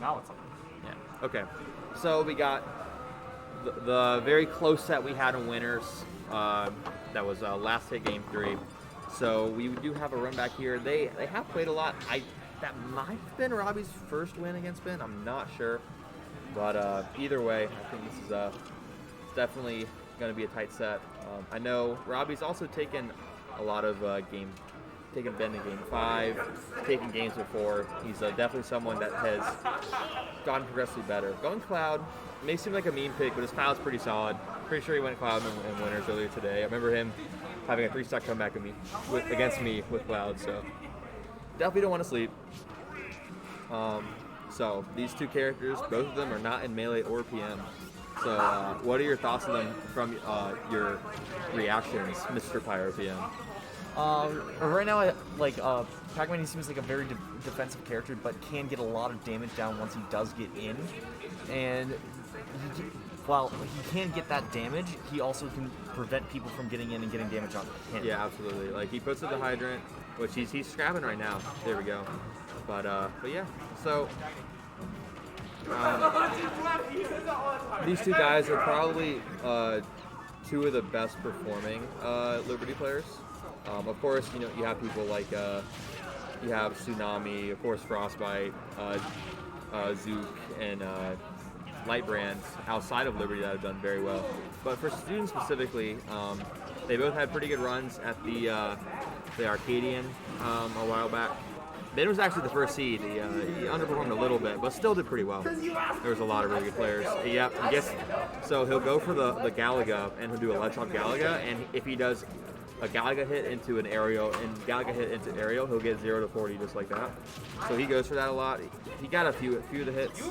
Now it's on. Yeah. Okay. So we got the very close set we had in winners. That was last hit game 3. So we do have a run back here. They have played a lot. That might have been Robbie's first win against Ben. I'm not sure. But either way, I think this is definitely going to be a tight set. I know Robbie's also taken a lot of taken Ben in game 5, taken games before. He's definitely someone that has gotten progressively better. Going Cloud may seem like a mean pick, but his Cloud's pretty solid. Pretty sure he went Cloud in winners earlier today. I remember him having a 3-stock comeback against me with Cloud, so definitely don't want to sleep. So these two characters, both of them are not in Melee or PM. So what are your thoughts on them from your reactions, Mr. Pyro PM? Right now, Pac-Man, he seems like a very defensive character, but can get a lot of damage down once he does get in. And while he can get that damage, he also can prevent people from getting in and getting damage on him. Yeah, absolutely. Like he puts up the hydrant, which he's scrapping right now. There we go. But yeah. So these two guys are probably two of the best performing Liberty players. Of course, you have people like you have Tsunami, of course Frostbite, Zook, and Lightbrand outside of Liberty that have done very well. But for students specifically, they both had pretty good runs at the Arcadian a while back. Ben was actually the first seed. He underperformed a little bit, but still did pretty well. There was a lot of really good players. Yeah, I guess so. He'll go for the Galaga, and he'll do a ledge off Galaga, and if he does a Galaga hit into an aerial and Galaga hit into aerial, he'll get 0 to 40 just like that. So he goes for that a lot. He got a few of the hits.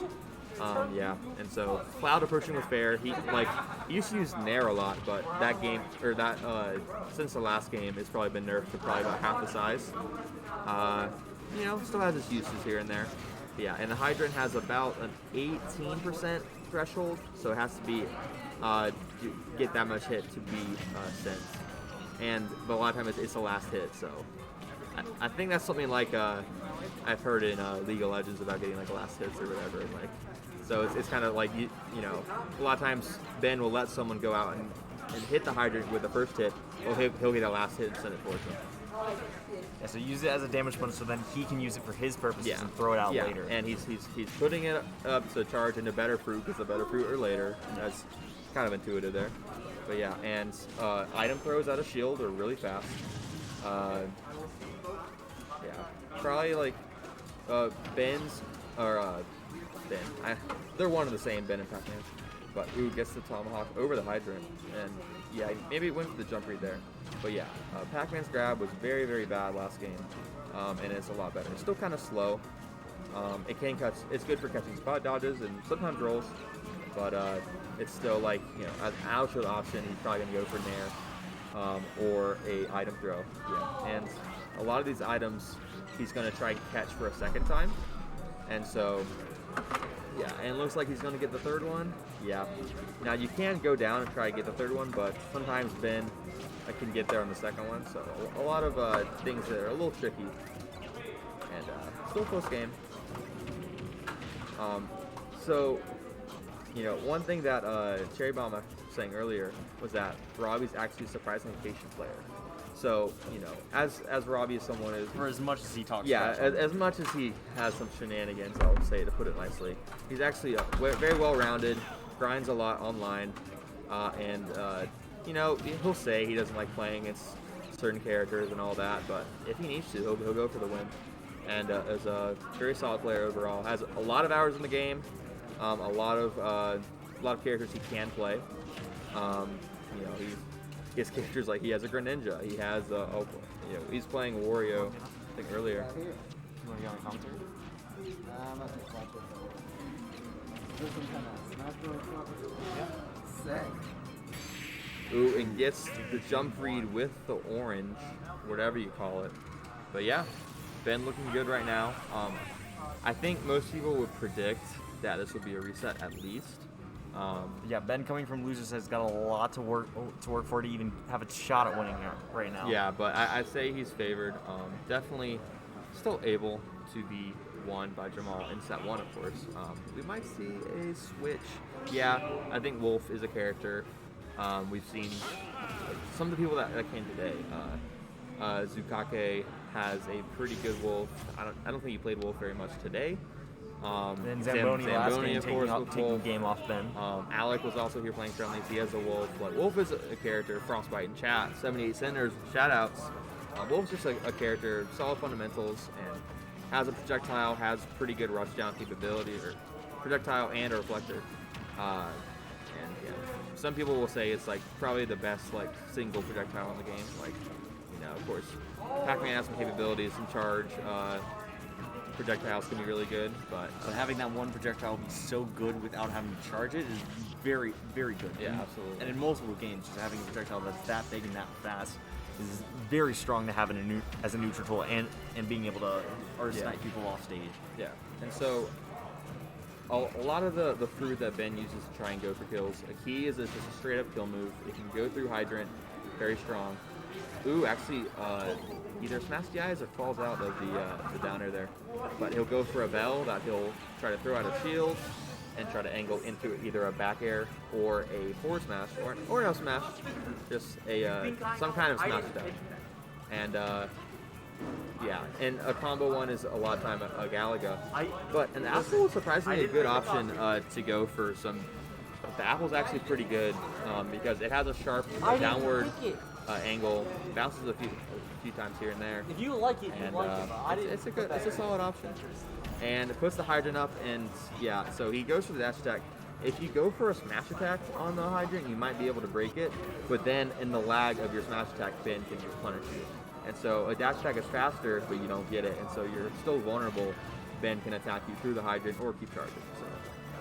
Yeah, and so Cloud approaching with fair. He used to use Nair a lot, but that game since the last game, it's probably been nerfed to probably about half the size. Still has its uses here and there. Yeah, and the Hydrant has about an 18% threshold, so it has to be get that much hit to be sent. But a lot of times it's the last hit, so I think that's something like I've heard in League of Legends about getting like last hits or whatever. So it's kind of like a lot of times Ben will let someone go out and hit the Hydrant with the first hit. Well, he'll get a last hit and send it towards him. Yeah, so use it as a damage bonus, so then he can use it for his purposes and throw it out later. And he's putting it up to charge into better fruit because the better fruit are later. That's kind of intuitive there. But yeah, and item throws out of shield are really fast. Probably like Ben's or Ben. They're one and the same, Ben and Pac-Man. But gets the tomahawk over the Hydrant, and yeah, maybe it went for the jump read there. But yeah, Pac-Man's grab was very, very bad last game, and it's a lot better. It's still kind of slow. It can catch. It's good for catching spot dodges and sometimes rolls, but it's still like as an outfield option, he's probably gonna go for Nair or a item throw. Yeah, and a lot of these items he's gonna try and catch for a second time, and so. Yeah, and it looks like he's going to get the third one. Yeah. Now, you can go down and try to get the third one, but sometimes Ben can get there on the second one. So, a lot of things that are a little tricky. And still a close game. One thing that Cherry Bomb was saying earlier was that Robbie's actually a surprisingly patient player. So, as Robbie is someone is... For as much as he talks as much as he has some shenanigans, I would say, to put it nicely. He's actually very well-rounded, grinds a lot online, and he'll say he doesn't like playing against certain characters and all that, but if he needs to, he'll go for the win. And is a very solid player overall. Has a lot of hours in the game, a lot of characters he can play. His characters, like he has a Greninja, he has he's playing Wario, I think earlier. You want to get on commentary? I'm not too much. This one kind of smash really. Yeah. Sick. Ooh, and gets the jump read with the orange, whatever you call it. But yeah, Ben looking good right now. I think most people would predict that this will be a reset at least. Ben coming from losers has got a lot to work for to even have a shot at winning here right now. Yeah, but I'd say he's favored. Definitely still able to be won by Jamal in set 1, of course. We might see a switch. Yeah, I think Wolf is a character. We've seen some of the people that came today. Zukake has a pretty good Wolf. I don't think he played Wolf very much today. Then Zamboni last game of course, with taking Wolf. game off Ben. Alec was also here playing friendlies. He has a Wolf. Like, Wolf is a character. Frostbite in chat. 78 Centers. Shoutouts. Wolf's just a character. Solid fundamentals and has a projectile. Has pretty good rush down capability, or projectile and a reflector. And yeah, some people will say it's like probably the best like single projectile in the game. Like, you know, of course, Pac-Man has some capabilities in charge. Projectiles can be really good, but having that one projectile be so good without having to charge it is very, very good. yeah, absolutely. And in multiple games, just having a projectile that's that big and that fast is very strong to have as a neutral tool, and being able to snipe people off stage. Yeah, and so a lot of the fruit that Ben uses to try and go for kills, a key is just a straight up kill move. It can go through Hydrant, very strong. Ooh, actually, either smash the eyes or falls out of the downer there. But he'll go for a bell that he'll try to throw out a shield and try to angle into either a back air or a forward smash or no smash, just a some kind of smash attack. And yeah, and a combo one is a lot of time a Galaga. But an apple is surprisingly a good option to go for some. The apple's actually pretty good because it has a sharp downward angle, bounces a few times here and there. If you like it, And it's a solid option. And it puts the Hydrant up, and yeah, so he goes for the dash attack. If you go for a smash attack on the Hydrant, you might be able to break it, but then in the lag of your smash attack, Ben can just punish you. And so a dash attack is faster, but you don't get it, and so you're still vulnerable. Ben can attack you through the Hydrant or keep charging. So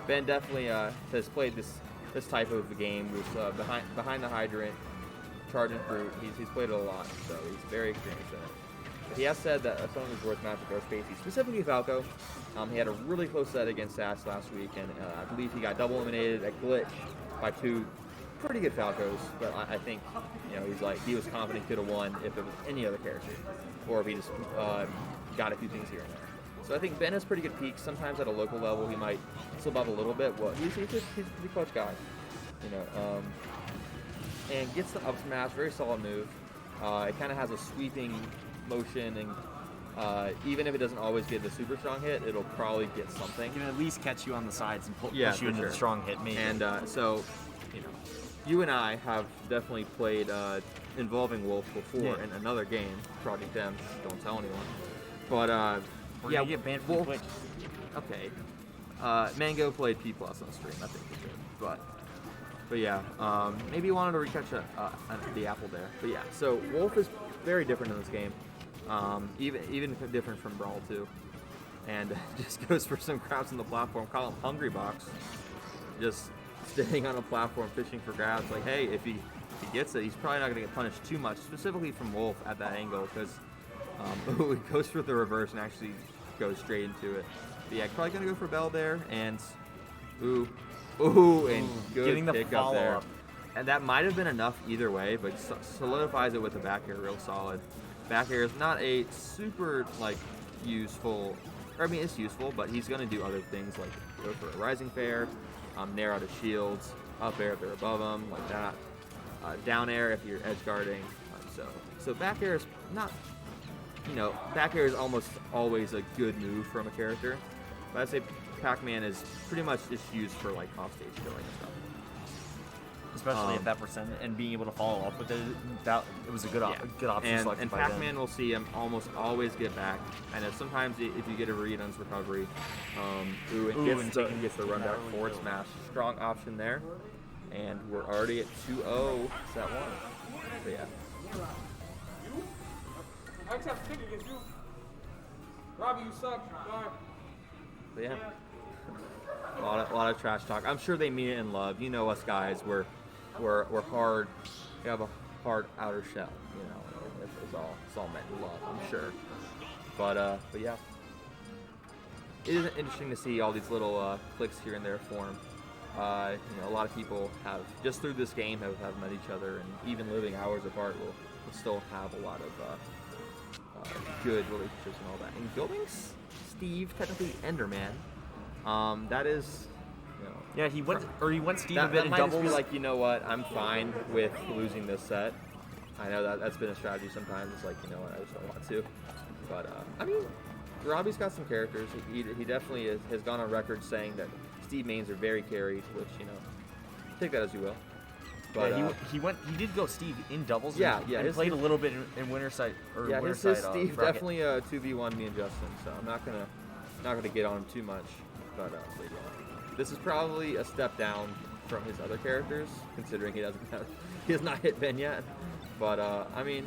Ben definitely has played this type of game, with behind the Hydrant, charging fruit. He's played it a lot, so he's very experienced in it. But he has said that some of his worst matchups are Spacey, specifically Falco. He had a really close set against Sass last week, and I believe he got double eliminated at Glitch by 2 pretty good Falcos. But I think, you know, he was confident he could have won if it was any other character, or if he just got a few things here and there. So I think Ben has pretty good peaks. Sometimes at a local level, he might slip up a little bit. Well, he's a pretty clutch guy, you know. And gets the up smash, very solid move. It kind of has a sweeping motion, and even if it doesn't always get the super strong hit, it'll probably get something. You can at least catch you on the sides and push you into sure. the strong hit, maybe. And so, you know, you and I have definitely played involving Wolf before in another game, Project M. Don't tell anyone. But We're gonna get banned from Wolf. Twitch. Okay. Mango played P+ on stream. I think he did, but yeah, maybe he wanted to recatch the apple there. But yeah, so Wolf is very different in this game, even different from Brawl 2, and just goes for some grabs on the platform. Call him Hungry Box, just standing on a platform fishing for grabs. Like, hey, if he gets it, he's probably not going to get punished too much, specifically from Wolf at that angle, because he goes for the reverse and actually goes straight into it. But yeah, probably going to go for Bell there, and and good getting the pick up there. follow-up. And that might have been enough either way, but solidifies it with the back air real solid. Back air is not a super, like, useful, or I mean, it's useful, but he's going to do other things, like go for a rising fair, narrow out his shields, up air if they're above him, like that, down air if you're edge guarding. So back air is not, you know, back air is almost always a good move from a character, but I'd say Pac-Man is pretty much just used for, like, offstage killing and stuff. Especially at that percent, and being able to follow up with it, it was a good option. And Pac-Man will see him almost always get back. I know sometimes if you get a read on his recovery, gets the run back forward smash. Strong option there. And we're already at 2-0 set 1. So yeah. I actually have to pick against you. Robbie, you suck. Sorry. But yeah. A lot of trash talk. I'm sure they mean it in love. You know us guys, we're hard. We have a hard outer shell. You know, it's all meant in love. I'm sure. But yeah, it is interesting to see all these little clicks here and there form. You know, a lot of people have just through this game have met each other, and even living hours apart will still have a lot of good relationships and all that. And Gilding's Steve, technically Enderman. That is, you know, Yeah, he went Steve a that, bit that in might doubles. just be like, you know what, I'm fine with losing this set. I know that's been a strategy sometimes. It's like, you know what, I just don't want to. But I mean, Robbie's got some characters. He definitely has gone on record saying that Steve mains are very carried, which, you know, take that as you will. But yeah, he did go Steve in doubles. Yeah, and, yeah, and his played a Steve- little bit in winter side or yeah, winter his side. Steve bracket. definitely 2v1 me and Justin, so I'm not gonna get on him too much. But yeah. This is probably a step down from his other characters, considering he has not hit Ben yet. But I mean,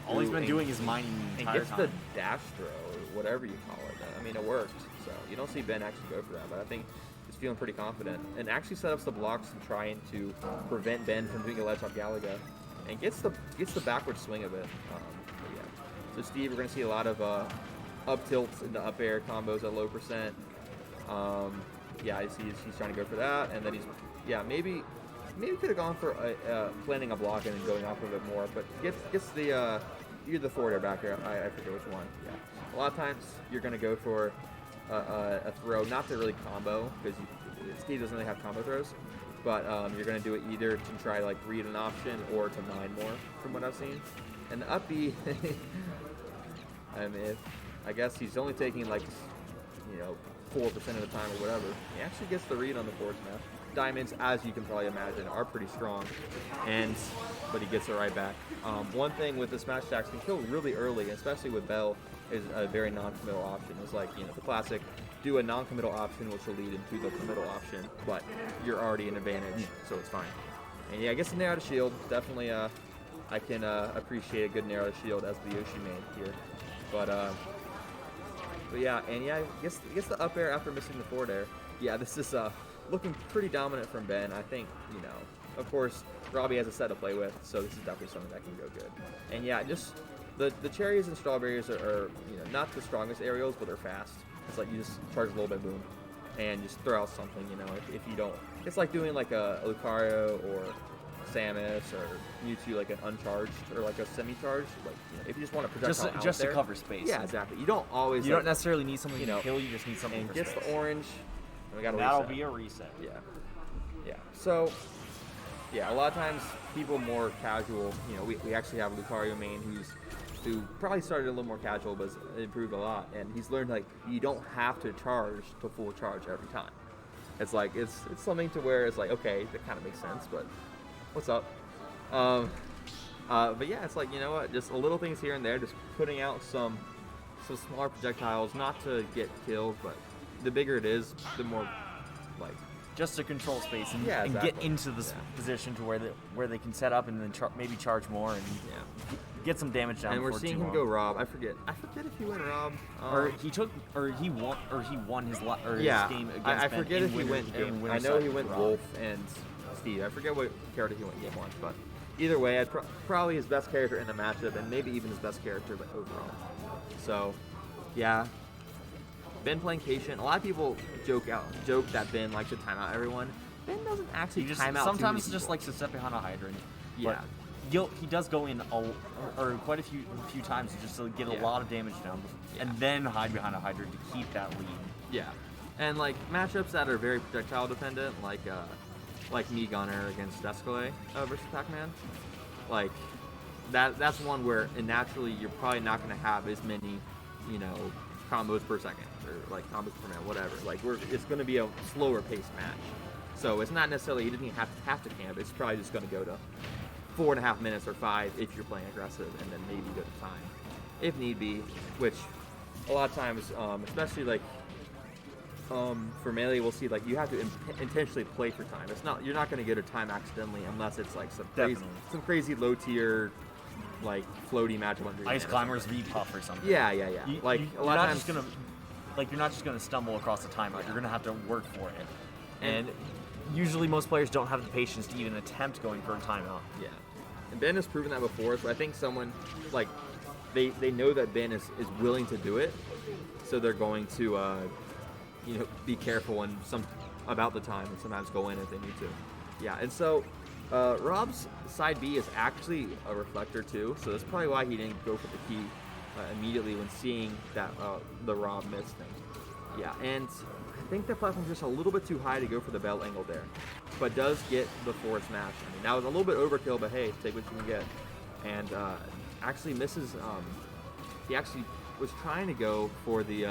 All he's been and- doing is mining the and entire gets time. the dash throw or whatever you call it. I mean, it worked. So you don't see Ben actually go for that, but I think he's feeling pretty confident and actually set up the blocks and trying to prevent Ben from doing a ledge off Galaga, and gets the backward swing of it. But yeah. So Steve, we're gonna see a lot of up tilts into up air combos at low percent. Yeah, he's trying to go for that, and then maybe could have gone for planning a block and then going off of it more, but gets the either the forward or back air. I forget which one. Yeah, a lot of times you're gonna go for a throw, not to really combo because Steve doesn't really have combo throws, but you're gonna do it either to try like read an option or to mine more, from what I've seen. And the up B, I mean, I guess he's only taking like 4% of the time or whatever. He actually gets the read on the forward smash. Diamonds, as you can probably imagine, are pretty strong, but he gets it right back. One thing with the smash attacks can kill really early, especially with Bell, is a very non-committal option. It's like, the classic, do a non-committal option which will lead into the committal option, but you're already in advantage, so it's fine. And yeah, I guess the narrow to shield, definitely I can appreciate a good narrow to shield as the Yoshi main here. But yeah, and yeah, I guess the up air after missing the forward air. Yeah, this is looking pretty dominant from Ben. I think, of course, Robbie has a set to play with, so this is definitely something that can go good. And yeah, just the cherries and strawberries are not the strongest aerials, but they're fast. It's like you just charge a little bit, boom, and just throw out something. If you don't, it's like doing like a Lucario or Samus or Mewtwo, like an uncharged or like a semi-charged. Like if you just want to projectile out just there, to cover space. Yeah, exactly. You don't always. You don't necessarily need something to know, kill. You just need something and for gets space. the orange. And we got a That'll reset. be a reset. Yeah. So, yeah, a lot of times people more casual. We actually have Lucario main who probably started a little more casual, but has improved a lot, and he's learned like you don't have to charge to full charge every time. It's like it's something to where it's like, okay, that kind of makes sense, but what's up? But yeah, it's like, what, just little things here and there, just putting out some smaller projectiles, not to get killed, but the bigger it is, the more like Just to control space and, Yeah, and exactly. get into this position to where they can set up and then maybe charge more and get some damage down. And we're before seeing too him long. go Rob. I forget if he went Rob. He won his Yeah, game against I Ben forget in if he winter- went. in winter I know side he went Rob. Wolf and Steve. I forget what character he went game one, but either way, probably his best character in the matchup, and maybe even his best character, but overall. So, yeah, Ben playing patient. A lot of people joke that Ben likes to time out everyone. Ben doesn't actually He just time out. sometimes too many just people. likes to step behind a hydrant. Yeah. But he does go in quite a few times just to get a lot of damage down, and then hide behind a hydrant to keep that lead. Yeah, and like matchups that are very projectile dependent, like me Gunner against Escalade versus Pac-Man, like that's one where naturally you're probably not going to have as many, combos per second or like combos per minute, whatever. Like it's going to be a slower paced match, so it's not necessarily he doesn't have to camp. It's probably just going to go to 4.5 minutes or 5 if you're playing aggressive, and then maybe go to time if need be, which a lot of times, especially like for melee, we'll see like you have to intentionally play for time. You're not going to get a time accidentally unless it's like some crazy low tier like floaty matchup under Ice Climbers V Puff or something. Yeah. A lot of times you're not just gonna stumble across the timeout. You're gonna have to work for it. And usually most players don't have the patience to even attempt going for a timeout. Yeah. And Ben has proven that before, so I think someone like they know that Ben is willing to do it, so they're going to be careful and about the time and sometimes go in if they need to. Yeah, and so Rob's side B is actually a reflector too, so that's probably why he didn't go for the key. immediately when seeing that the Rob miss thing. Yeah, and I think the platform's just a little bit too high to go for the bell angle there, but does get the forward smash. I mean, that was a little bit overkill, but hey, take what you can get. And actually misses. He actually was trying to go for the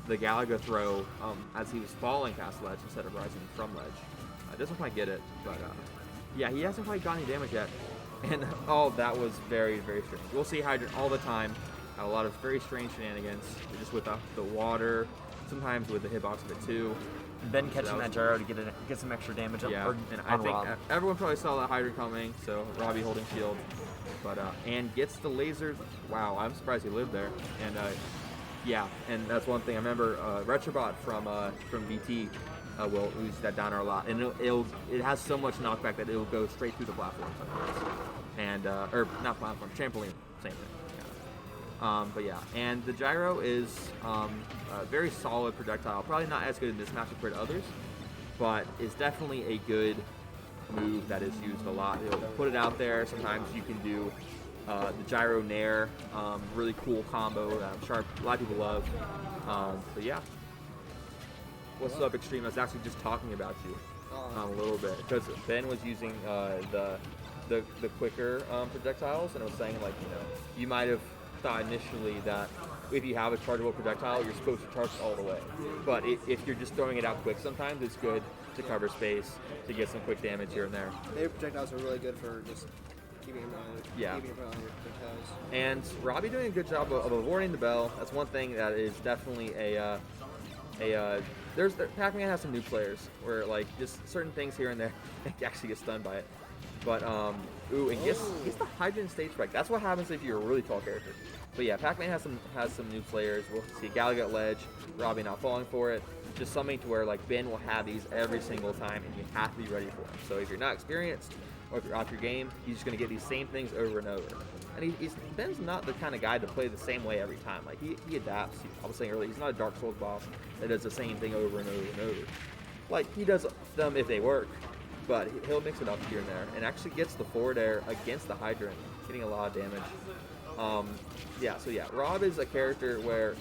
Galaga throw as he was falling past ledge instead of rising from ledge. Doesn't quite get it, but yeah, he hasn't quite gotten any damage yet. And oh, that was very, very strange. We'll see Hydrant all the time. A lot of very strange shenanigans, just with the water, sometimes with the hitbox of it too. Ben catching that gyro to get some extra damage. Yeah, on and I think Rob. everyone probably saw that Hydrant coming, so Robbie holding shield. But and gets the lasers. Wow, I'm surprised he lived there. And yeah, and that's one thing I remember. Retrobot from VT will use that downer a lot, and it has so much knockback that it'll go straight through the platform sometimes. And or not platform, trampoline, same thing. Yeah. But yeah, and the gyro is a very solid projectile. Probably not as good in this match compared to others, but is definitely a good move that is used a lot. You'll put it out there. Sometimes you can do the gyro nair, really cool combo that I'm sure a lot of people love. But yeah, what's up, Extreme? I was actually just talking about you a little bit because Ben was using the quicker projectiles, and I was saying, like, you might have thought initially that if you have a chargeable projectile, you're supposed to charge it all the way. But if you're just throwing it out quick, sometimes it's good to cover space, to get some quick damage here and there. Their projectiles are really good for just keeping him on your toes. And Robbie doing a good job of avoiding the bell. That's one thing that is definitely Pac-Man has some new players where, like, just certain things here and there you actually get stunned by it. But ooh, and gets the Hydrant stage spike. That's what happens if you're a really tall character. But yeah, Pac-Man has some new players. We'll see Galaga at ledge, Robbie not falling for it. Just something to where, like, Ben will have these every single time, and you have to be ready for them. So if you're not experienced, or if you're off your game, he's just going to get these same things over and over. And Ben's not the kind of guy to play the same way every time. Like, he adapts. I was saying earlier, he's not a Dark Souls boss that does the same thing over and over and over. Like, he does them if they work, but he'll mix it up here and there, and actually gets the forward air against the Hydrant, getting a lot of damage. Yeah, so yeah, Rob is a character where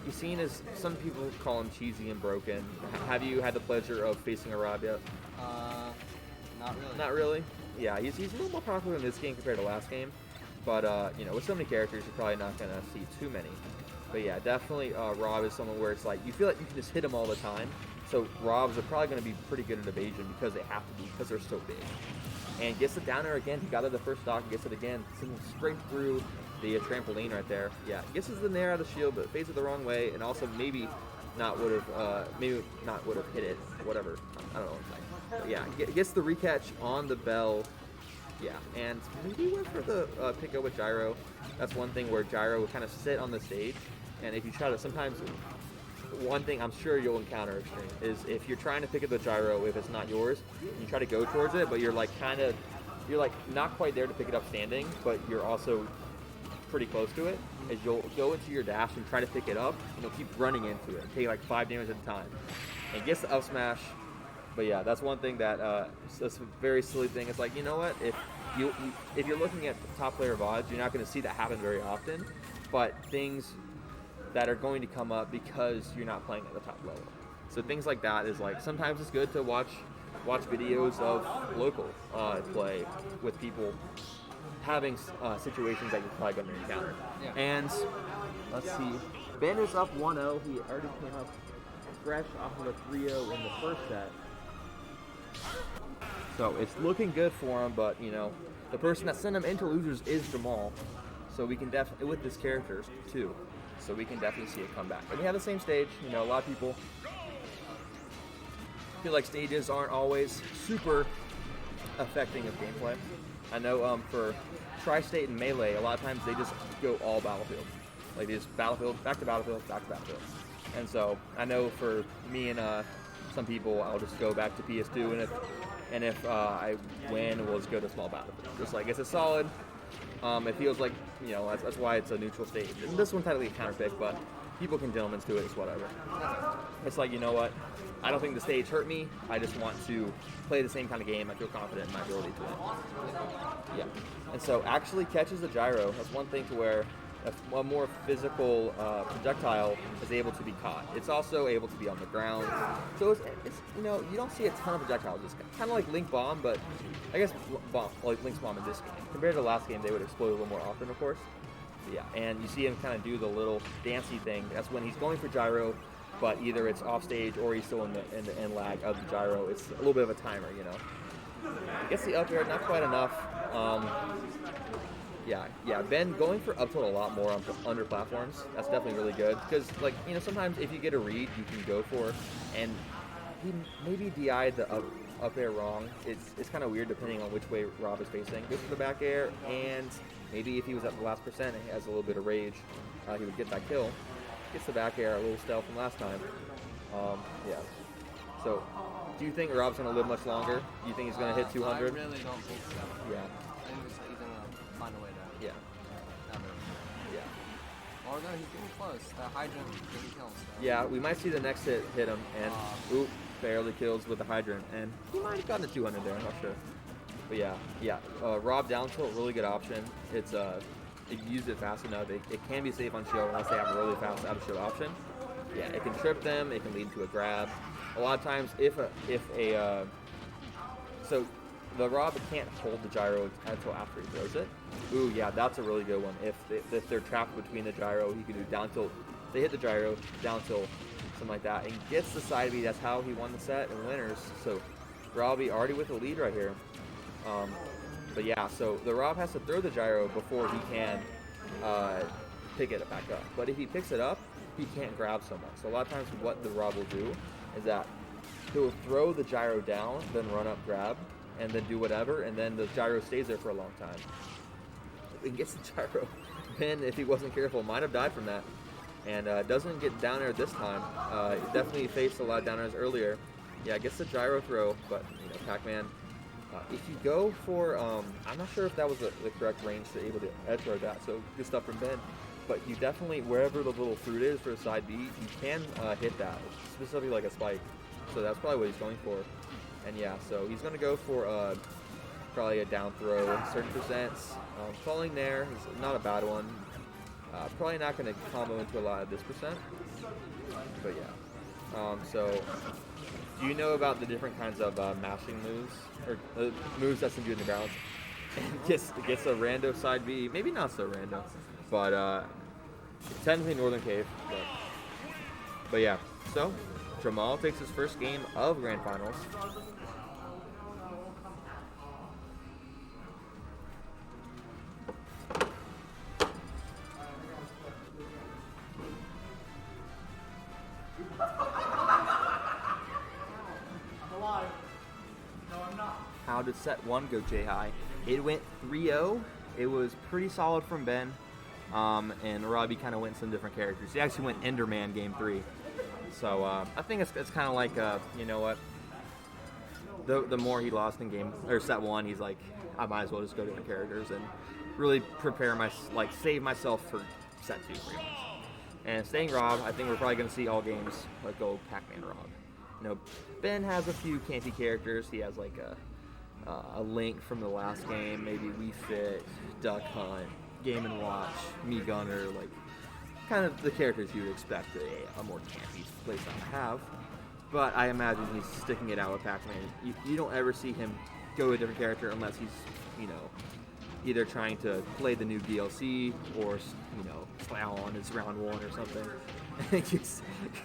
he's seen as, some people call him cheesy and broken. Have you had the pleasure of facing a Rob yet? Not really. Not really? Yeah, he's a little more popular in this game compared to last game. But, with so many characters, you're probably not going to see too many. But yeah, definitely Rob is someone where it's like, you feel like you can just hit him all the time. So Robs are probably going to be pretty good at evasion because they have to be, because they're so big. And gets it down there again. He got it the first stock, gets it again. Sends him straight through the trampoline right there. Yeah, gets it in there out of the shield, but fades it the wrong way, and also maybe not would have hit it, whatever. I don't know what I'm saying. But yeah, gets the recatch on the bell. Yeah, and maybe went for the pick up with gyro. That's one thing where gyro will kind of sit on the stage, and if you try to, sometimes one thing I'm sure you'll encounter, Extreme, is if you're trying to pick up the gyro, if it's not yours, you try to go towards it, but you're like not quite there to pick it up standing, but you're also pretty close to it, is you'll go into your dash and try to pick it up, and you'll keep running into it, take like 5 damage at a time, and gets the up smash. But yeah, that's one thing that's a very silly thing. It's like, you know what, if you're looking at the top player VODs, you're not going to see that happen very often, but things that are going to come up because you're not playing at the top level. So things like that is like, sometimes it's good to watch videos of local play with people having situations that you're probably going to encounter. Yeah. And let's see, Ben is up 1-0. He already came up fresh off of a 3-0 in the first set. So it's looking good for him, but the person that sent him into losers is Jamal. So we can definitely, with this character too, so we can definitely see it come back. But we have the same stage. A lot of people feel like stages aren't always super affecting of gameplay. I know for Tri-State and Melee, a lot of times they just go all Battlefield. Like they just Battlefield, back to Battlefield, back to Battlefield. And so I know for me and some people, I'll just go back to PS2, and if I win, we'll just go to small Battlefield. Just like, it's a solid. It feels like, that's why it's a neutral stage. And this one technically a counter pick, but people can gentlemen's to it, it's whatever. It's like, you know what? I don't think the stage hurt me. I just want to play the same kind of game. I feel confident in my ability to win. Yeah. And so actually catches the gyro. That's one thing to where a more physical projectile is able to be caught. It's also able to be on the ground. So it's you know, you don't see a ton of projectiles. It's kind of like Link Bomb, but I guess like Link's Bomb in this game. Compared to the last game, they would explode a little more often, of course. But yeah, and you see him kind of do the little dancey thing. That's when he's going for gyro, but either it's off stage or he's still in the end lag of the gyro. It's a little bit of a timer, you know. Gets the up air, not quite enough. Yeah, Ben going for up tilt a lot more on under platforms. That's definitely really good because, like, you know, sometimes if you get a read, you can go for, and he maybe DI'd the up air wrong. It's kind of weird depending on which way Rob is facing. Goes for the back air, and maybe if he was at the last percent and he has a little bit of rage, he would get that kill. Gets the back air, a little stealth from last time. Yeah. So, do you think Rob's gonna live much longer? Do you think he's gonna hit 200? I really don't think so. Yeah. I think he's gonna find a way to. Yeah. Yeah. Although he's getting close. The hydrant didn't kill him. So. Yeah, we might see the next hit him, and oop, barely kills with the hydrant, and he might have gotten to 200 there. I'm not sure. But yeah. Rob down tilt, really good option. It's if you use it fast enough, it can be safe on shield unless they have a really fast out of shield option. Yeah, it can trip them. It can lead to a grab. A lot of times, so the Rob can't hold the gyro until after he throws it. Ooh, yeah, that's a really good one. If they're trapped between the gyro, he can do down tilt. They hit the gyro, down tilt, something like that, and gets the side B. That's how he won the set and winners. So Robbie already with the lead right here. But yeah, so the Rob has to throw the gyro before he can pick it back up. But if he picks it up, he can't grab so much. So a lot of times what the Rob will do is that he'll throw the gyro down, then run up, grab, and then do whatever, and then the gyro stays there for a long time. He gets the gyro. Ben, if he wasn't careful, might have died from that. And doesn't get down air this time. Definitely faced a lot of down airs earlier. Yeah, gets the gyro throw, but you know, Pac-Man. If you go for, I'm not sure if that was the correct range to able to edge guard that, so good stuff from Ben. But you definitely, wherever the little fruit is for the side B, you can hit that, specifically like a spike. So that's probably what he's going for. And yeah, so he's going to go for probably a down throw, certain percents. Falling there is not a bad one. Probably not going to combo into a lot of this percent. But yeah. So, do you know about the different kinds of mashing moves? Or moves that's in the ground? And gets a rando side B. Maybe not so rando. But technically Northern Cave. But yeah. So, Jamal takes his first game of Grand Finals. How did set 1 go, J-High? It went 3-0. It was pretty solid from Ben. And Robbie kind of went some different characters. He actually went Enderman game 3. So I think it's kind of like, you know what? The more he lost in set 1, he's like, I might as well just go different characters and really prepare save myself for set 2 pretty much. And staying Rob, I think we're probably going to see all games go Pac-Man Rob. You know, Ben has a few campy characters. He has like a Link from the last game, maybe Wii Fit, Duck Hunt, Game & Watch, Me Gunner, like kind of the characters you would expect a more campy playstyle to have. But I imagine he's sticking it out with Pac-Man. You don't ever see him go to a different character unless he's, you know, either trying to play the new DLC or, you know, slow on his round 1 or something. And he gets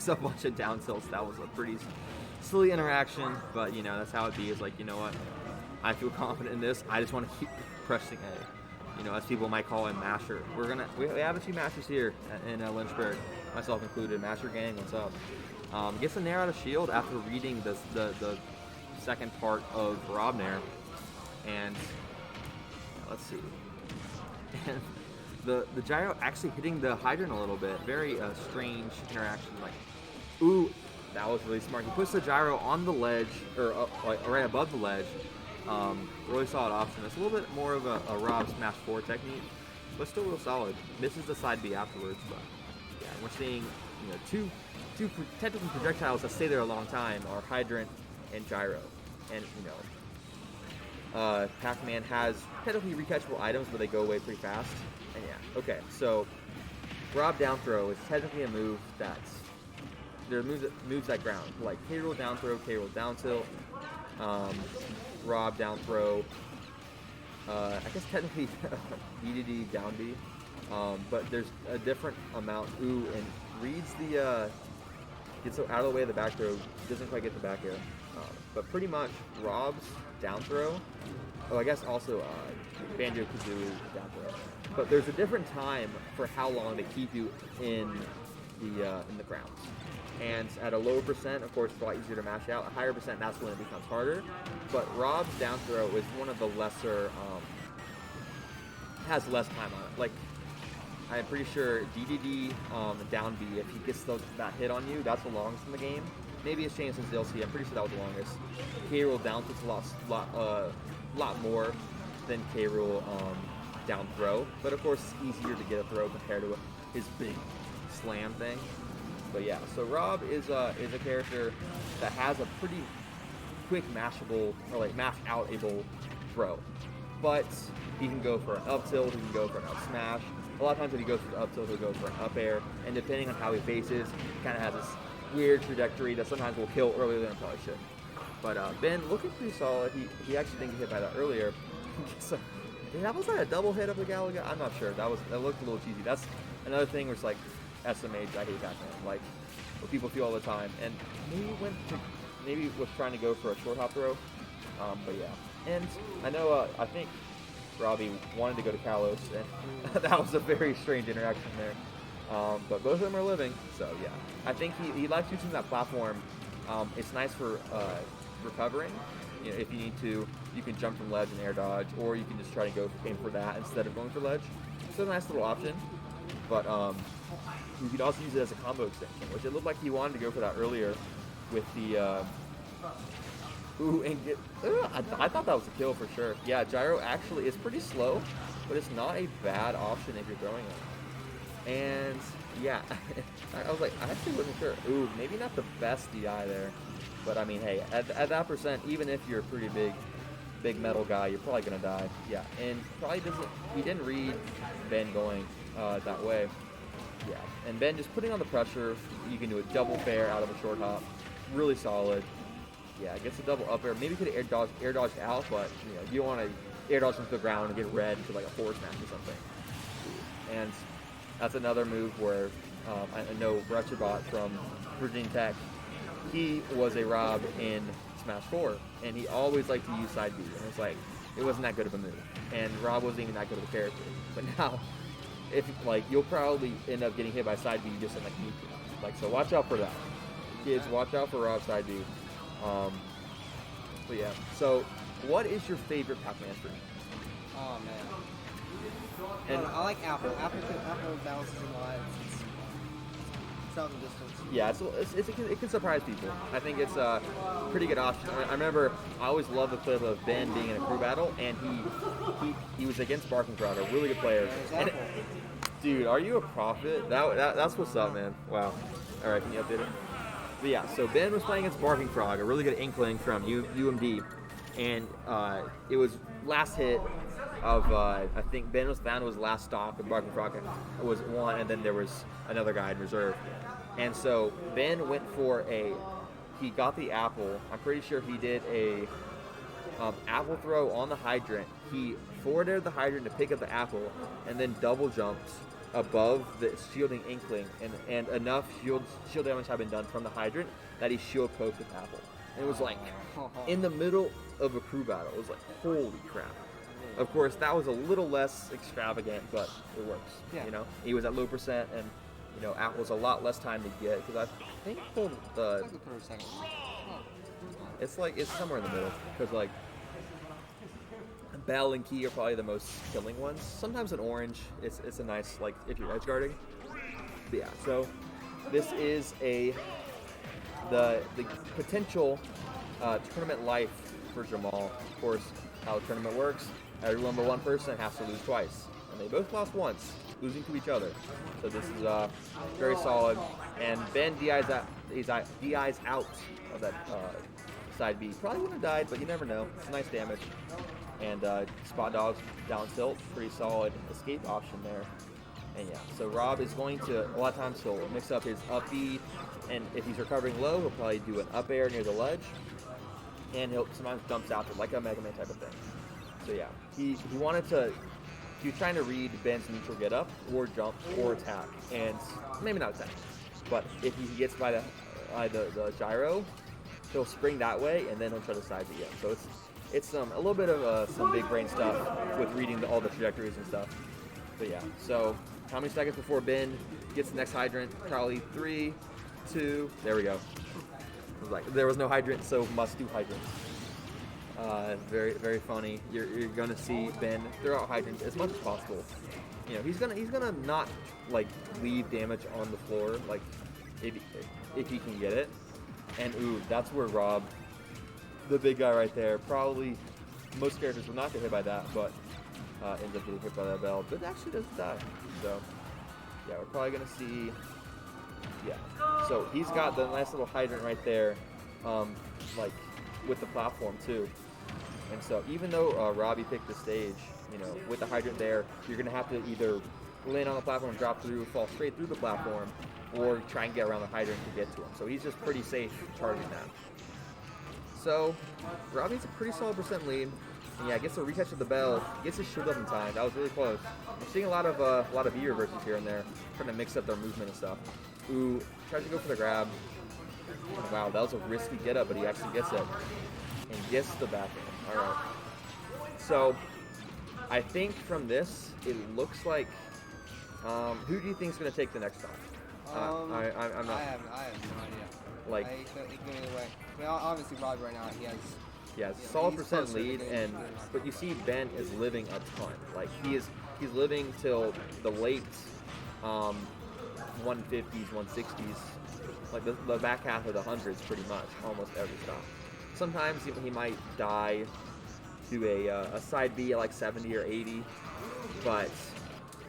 a bunch of down tilts. That was a pretty silly interaction, but you know, that's how it be. Is like, you know what? I feel confident in this. I just want to keep pressing A. You know, as people might call it, masher. We have a few mashers here in Lynchburg, myself included. Masher gang, what's up? Gets a nair out of shield after reading the second part of Rob Nair, and let's see. And the gyro actually hitting the hydrant a little bit. Very strange interaction. Like, ooh, that was really smart. He puts the gyro on the ledge, or right above the ledge. Really solid option. It's a little bit more of a Rob smash 4 technique, but still real solid. Misses the side B afterwards, but yeah, we're seeing, you know, two technical projectiles that stay there a long time are hydrant and gyro, and you Pac-Man has technically recatchable items, but they go away pretty fast. And yeah, okay, so Rob down throw is technically a move that's there are moves that ground, like K-roll down throw, K-roll down tilt, Rob down throw. I guess technically DDD down B, but there's a different amount. Ooh, and reads the gets out of the way of the back throw, doesn't quite get the back air. But pretty much Rob's down throw. Oh, I guess also Banjo-Kazooie down throw. But there's a different time for how long they keep you in the ground. And at a lower percent, of course, it's a lot easier to mash out. A higher percent, that's when it becomes harder. But Rob's down throw is one of the lesser, has less time on it. Like, I'm pretty sure DDD down B, if he gets that hit on you, that's the longest in the game. Maybe it's changed since DLC. I'm pretty sure that was the longest. K-roll down tilt's a lot more than K-roll down throw. But of course, it's easier to get a throw compared to his big slam thing. But yeah, so Rob is a character that has a pretty quick mashable, or like mash outable throw. But he can go for an up tilt, he can go for an up smash. A lot of times when he goes for the up tilt, he'll go for an up air. And depending on how he faces, he kind of has this weird trajectory that sometimes will kill earlier than it probably should. But Ben looking pretty solid. He actually didn't get hit by that earlier. So, that was like a double hit of the Galaga. I'm not sure. That looked a little cheesy. That's another thing where it's like SMH. I hate Pac-Man. Like what people feel all the time. And maybe was trying to go for a short hop throw. But yeah. And I know I think Robbie wanted to go to Kalos, and that was a very strange interaction there. But both of them are living, so yeah. I think he likes using that platform. It's nice for recovering. You know, if you need to, you can jump from ledge and air dodge, or you can just try to aim for that instead of going for ledge. It's a nice little option. But you could also use it as a combo extension, which it looked like he wanted to go for that earlier with the. Ooh, and I thought that was a kill for sure. Yeah, gyro actually is pretty slow, but it's not a bad option if you're throwing it. And yeah, I was like, I actually wasn't sure. Ooh, maybe not the best DI there, but I mean, hey, at that percent, even if you're a pretty big metal guy, you're probably gonna die. Yeah, and probably he didn't read Ben going that way. Yeah, and Ben just putting on the pressure. You can do a double fair out of a short hop, really solid. Yeah, gets a double up air. Maybe could have air dodged out, but you don't want to air dodge into the ground and get red to like a forward smash or something. And that's another move where I know Retchabot from Virginia Tech, he was a Rob in Smash 4, and he always liked to use side B, and it's like, it wasn't that good of a move. And Rob wasn't even that good of a character. But now, if like, you'll probably end up getting hit by side B just in like move. Like, so watch out for that. Kids, watch out for Rob side B. But yeah, so what is your favorite Pac-Man stream? Oh man. And I like Apple. Apple balances a lot. It's travel distance. Yeah, it can surprise people. I think it's a pretty good option. I remember I always loved the clip of Ben being in a crew battle, and he was against Barking Frog, a really good player. And dude, are you a prophet? That's what's up, man. Wow. All right, can you update it? But yeah, so Ben was playing against Barking Frog, a really good inkling from UMD, and it was last hit of I think Ben was down to his last stock, and Barking Frog was one, and then there was another guy in reserve, and so Ben went for he got the apple. I'm pretty sure he did a apple throw on the hydrant. He forward aired the hydrant to pick up the apple, and then double jumped above the shielding inkling, and enough shield damage had been done from the hydrant that he shield poked with apple. And it was like in the middle of a crew battle. It was like, holy crap. Of course, that was a little less extravagant, but it works. Yeah. He was at low percent, and apple's a lot less time to get, because I think it's somewhere in the middle, because like Bell and Key are probably the most killing ones. Sometimes an orange, it's a nice, like, if you're edge guarding. But yeah, so this is the potential tournament life for Jamal. Of course, how the tournament works, every number one person has to lose twice, and they both lost once, losing to each other. So this is very solid. And Ben DI's out of that side B. Probably would have died, but you never know. It's nice damage. And spot dogs down tilt, pretty solid escape option there. And yeah, so Rob is going to, a lot of times he'll mix up his up B, and if he's recovering low, he'll probably do an up air near the ledge, and he'll sometimes jumps out to like a Mega Man type of thing. So yeah, he wanted to, he was trying to read Ben's neutral get up, or jump, or attack, and maybe not attack, but if he gets by the gyro, he'll spring that way, and then he'll try to size again. So it's a little bit of some big brain stuff with reading all the trajectories and stuff. But yeah, so how many seconds before Ben gets the next hydrant? Probably 3, 2, there we go. It was like, there was no hydrant, so must do hydrants. Very, very funny. You're gonna see Ben throw out hydrants as much as possible. You know, he's gonna not like leave damage on the floor, like if he can get it. And ooh, that's where Rob, the big guy right there, probably most characters will not get hit by that, but ends up getting hit by that bell, but actually doesn't die. So yeah, we're probably gonna see, yeah. So he's got the nice little hydrant right there, like with the platform too. And so even though Robbie picked the stage, you know, with the hydrant there, you're gonna have to either land on the platform, drop through, fall straight through the platform, or try and get around the hydrant to get to him. So he's just pretty safe charging that. So Robbie's a pretty solid % lead. And yeah, gets a retouch of the bell, gets his shield up in time. That was really close. I'm seeing a lot of V reverses here and there, trying to mix up their movement and stuff. Ooh, tries to go for the grab. Oh, wow, that was a risky get up, but he actually gets it and gets the back end. All right. So I think from this, it looks like. Who do you think is going to take the next time? I'm not. I have no idea. Like, it can go either way. I mean, obviously, Rob right now, he has. Yeah, Yeah, solid he's % closer lead, to and being but you see Ben is living a ton. Like he's living till the late 150s, 160s, like the back half of the hundreds, pretty much almost every stop. Sometimes he might die to a side B at like 70 or 80, but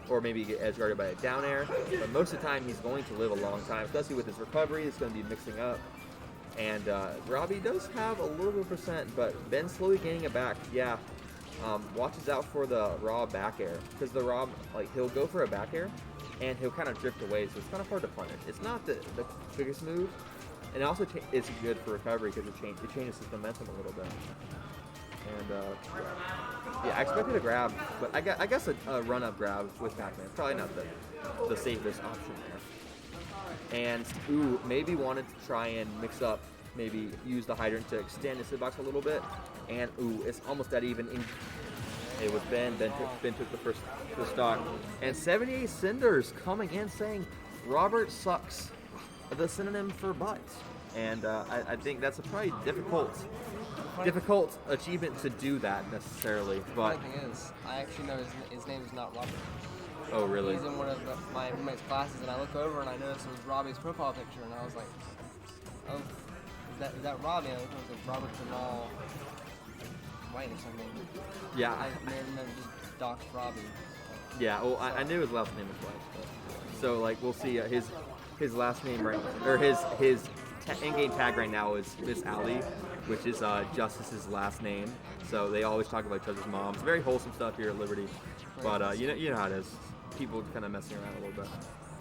or maybe get edge guarded by a down air. But most of the time he's going to live a long time, especially with his recovery. It's going to be mixing up. And Robbie does have a little bit of %, but Ben's slowly gaining it back. Yeah, watches out for the raw back air, because the Rob, like, he'll go for a back air, and he'll kind of drift away, so it's kind of hard to punish. It's not the quickest move, and it also it's good for recovery because it changes his momentum a little bit. And yeah, I expected a grab, but I guess a run-up grab with Pac-Man, probably not the safest option there. And ooh, maybe wanted to try and mix up, maybe use the hydrant to extend his hitbox a little bit. And ooh, it's almost that even. It was Ben. Ben took the first stock. And 78 Cinders coming in saying, "Robert sucks," the synonym for butt. And I think that's a probably difficult achievement to do that necessarily. But The funny thing is, I actually know his name is not Robert. oh really? He's in one of my roommate's classes, and I look over and I noticed it was Robbie's profile picture, and I was like, "Oh, is that Robbie?" And I looked over, it was Robert Jamal White or something. Yeah. I may have just doxed Robbie. Yeah. Well, I knew his last name was White. So like we'll see his last name right, or his in-game tag right now is Miss Allie, which is Justice's last name. So they always talk about each other's moms. Very wholesome stuff here at Liberty. But you know how it is. People kind of messing around a little bit.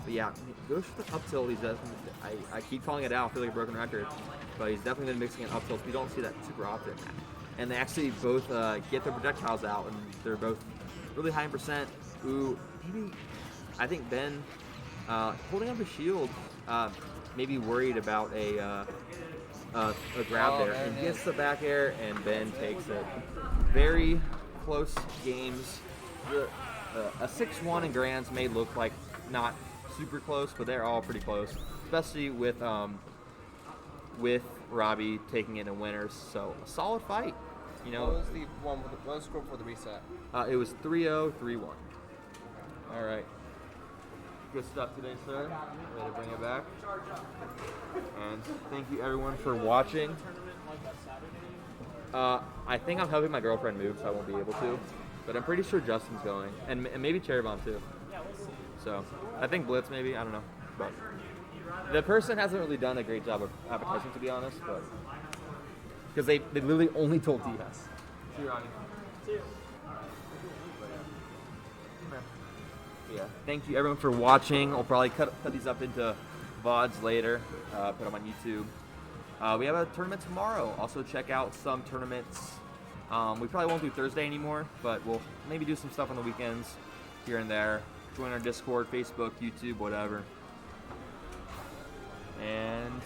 But yeah, goes for the up tilt. He's I keep calling it out. I feel like a broken record. But he's definitely been mixing in up tilts. We don't see that super often. And they actually both get their projectiles out, and they're both really high in %. Ooh, maybe I think Ben holding up his shield, maybe worried about a grab there, and gets the back air, and Ben takes it. Very close games. A 6-1 in grands may look like not super close, but they're all pretty close, especially with Robbie taking it in winners. So a solid fight, you know. What was the one? What was the score for the reset? It was 3-0, 3-1. All right. Good stuff today, sir. Way to bring it back. And thank you everyone for watching. I think I'm helping my girlfriend move, so I won't be able to. But I'm pretty sure Justin's going, and maybe Cherry Bomb too. So I think Blitz maybe. I don't know, but the person hasn't really done a great job of advertising, to be honest. But because they literally only told DS. See you, Ronnie. Yeah. Thank you everyone for watching. I'll probably cut these up into VODs later, put them on YouTube. We have a tournament tomorrow. Also check out some tournaments. We probably won't do Thursday anymore, but we'll maybe do some stuff on the weekends here and there. Join our Discord, Facebook, YouTube, whatever. And